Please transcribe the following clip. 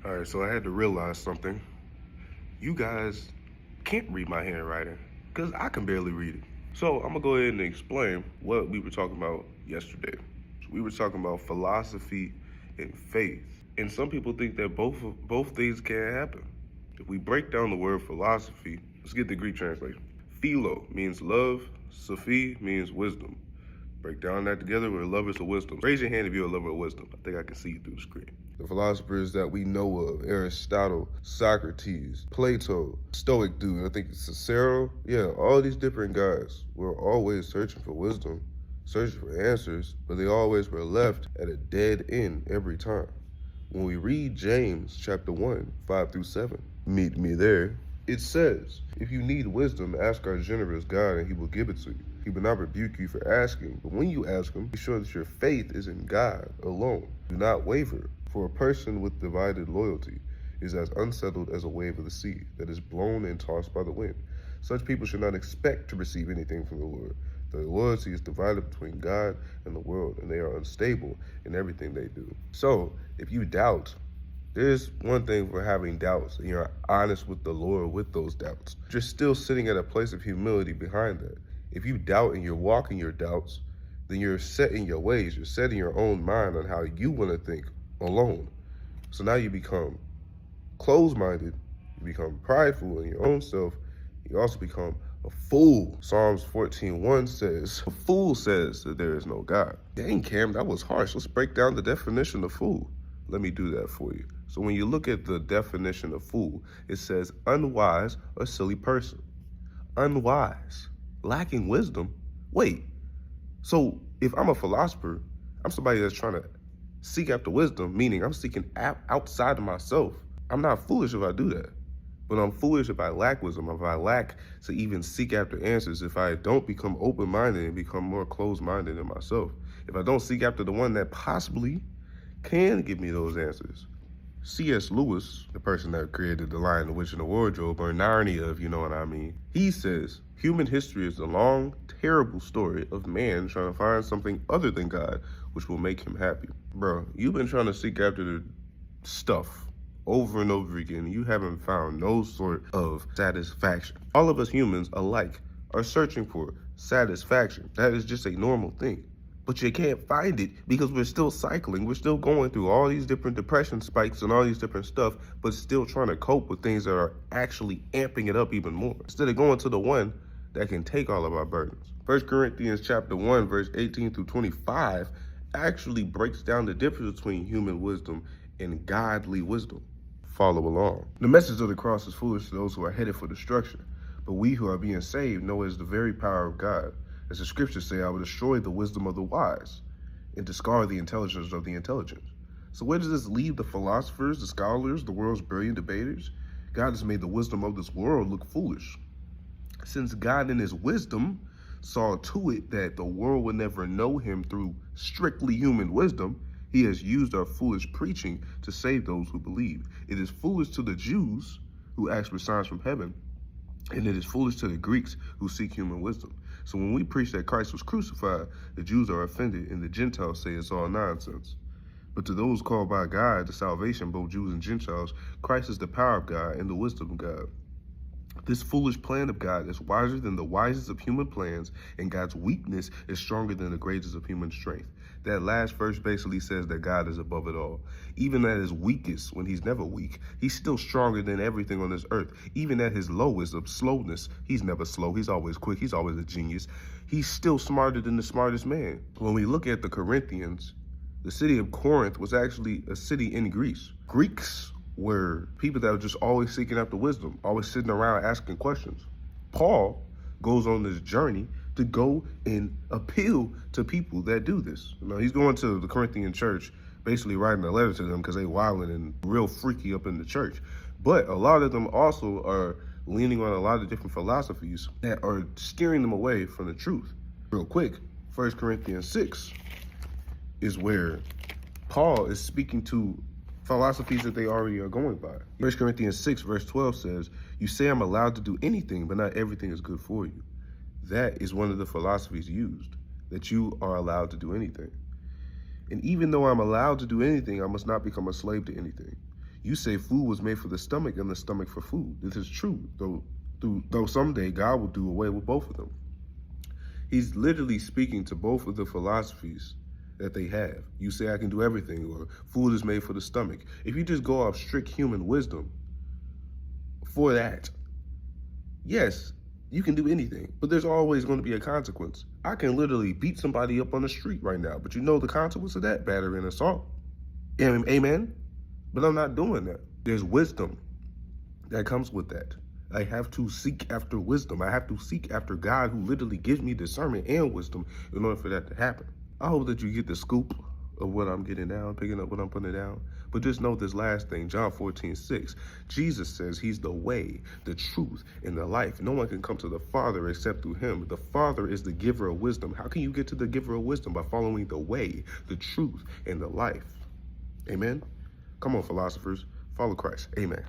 All right, so I had to realize something. You guys can't read my handwriting because I can barely read it. So I'm gonna go ahead and explain what we were talking about yesterday. So we were talking about philosophy and faith, and some people think that both things can't happen. If we break down the word philosophy, let's get the Greek translation. Philo means love. Sophi means wisdom. Break down that together. We're lovers of wisdom. Raise your hand if you're a lover of wisdom. I think I can see you through the screen. The philosophers that we know of, Aristotle, Socrates, Plato, Stoic dude, I think it's Cicero. Yeah, all these different guys were always searching for wisdom, searching for answers, but they always were left at a dead end every time. When we read James chapter 1, 5 through 7, meet me there, it says, if you need wisdom, ask our generous God and he will give it to you. He will not rebuke you for asking, but when you ask him, be sure that your faith is in God alone. Do not waver, for a person with divided loyalty is as unsettled as a wave of the sea that is blown and tossed by the wind. Such people should not expect to receive anything from the Lord. Their loyalty is divided between God and the world, and they are unstable in everything they do. So, if you doubt, there's one thing for having doubts, and you're honest with the Lord with those doubts. You're still sitting at a place of humility behind that. If you doubt and you're walking your doubts, then you're set in your ways. You're setting your own mind on how you want to think alone. So now you become closed-minded, you become prideful in your own self, you also become a fool. Psalms 14:1 says, a fool says that there is no God. Dang, Cam, that was harsh. Let's break down the definition of fool. Let me do that for you. So when you look at the definition of fool, it says unwise or silly person. Unwise, lacking wisdom. Wait, so if I'm a philosopher, I'm somebody that's trying to seek after wisdom, meaning I'm seeking outside of myself. I'm not foolish if I do that. But I'm foolish if I lack wisdom, if I lack to even seek after answers, if I don't become open-minded and become more closed-minded in myself. If I don't seek after the one that possibly can give me those answers. C.S. Lewis, the person that created The Lion, the Witch, and the Wardrobe, or Narnia, if you know what I mean, he says, human history is the long, terrible story of man trying to find something other than God, which will make him happy. Bro, you've been trying to seek after the stuff over and over again. You haven't found no sort of satisfaction. All of us humans alike are searching for satisfaction. That is just a normal thing. But you can't find it because we're still cycling. We're still going through all these different depression spikes and all these different stuff, but still trying to cope with things that are actually amping it up even more. Instead of going to the one that can take all of our burdens. 1 Corinthians chapter 1, verse 18 through 25 actually breaks down the difference between human wisdom and godly wisdom. Follow along. The message of the cross is foolish to those who are headed for destruction, but we who are being saved know it is the very power of God. As the scriptures say, I will destroy the wisdom of the wise and discard the intelligence of the intelligent. So where does this leave the philosophers, the scholars, the world's brilliant debaters? God has made the wisdom of this world look foolish. Since God in his wisdom saw to it that the world would never know him through strictly human wisdom, he has used our foolish preaching to save those who believe. It is foolish to the Jews who ask for signs from heaven, and it is foolish to the Greeks who seek human wisdom. So when we preach that Christ was crucified, the Jews are offended and the Gentiles say it's all nonsense. But to those called by God to salvation, both Jews and Gentiles, Christ is the power of God and the wisdom of God. This foolish plan of God is wiser than the wisest of human plans, and God's weakness is stronger than the greatest of human strength. That last verse basically says that God is above it all. Even at his weakest, when he's never weak, he's still stronger than everything on this earth. Even at his lowest of slowness, he's never slow. He's always quick. He's always a genius. He's still smarter than the smartest man. When we look at the Corinthians, the city of Corinth was actually a city in Greece. Greeks were people that were just always seeking after wisdom, always sitting around asking questions. Paul goes on this journey to go and appeal to people that do this. You know, he's going to the Corinthian church, basically writing a letter to them because they wilding and real freaky up in the church. But a lot of them also are leaning on a lot of different philosophies that are steering them away from the truth. Real quick, 1 Corinthians 6 is where Paul is speaking to philosophies that they already are going by. 1 Corinthians 6 verse 12 says, you say I'm allowed to do anything, but not everything is good for you. That is one of the philosophies used, that you are allowed to do anything. And even though I'm allowed to do anything, I must not become a slave to anything. You say food was made for the stomach and the stomach for food. This is true, though someday God will do away with both of them. He's literally speaking to both of the philosophies that they have. You say I can do everything, or food is made for the stomach. If you just go off strict human wisdom for that, yes, you can do anything, but there's always going to be a consequence. I can literally beat somebody up on the street right now, but you know the consequence of that? Battery and assault. Amen? But I'm not doing that. There's wisdom that comes with that. I have to seek after wisdom. I have to seek after God, who literally gives me discernment and wisdom in order for that to happen. I hope that you get the scoop of what I'm getting down, picking up what I'm putting down. But just note this last thing, John 14:6. Jesus says he's the way, the truth, and the life. No one can come to the Father except through him. The Father is the giver of wisdom. How can you get to the giver of wisdom? By following the way, the truth, and the life. Amen? Come on, philosophers. Follow Christ. Amen.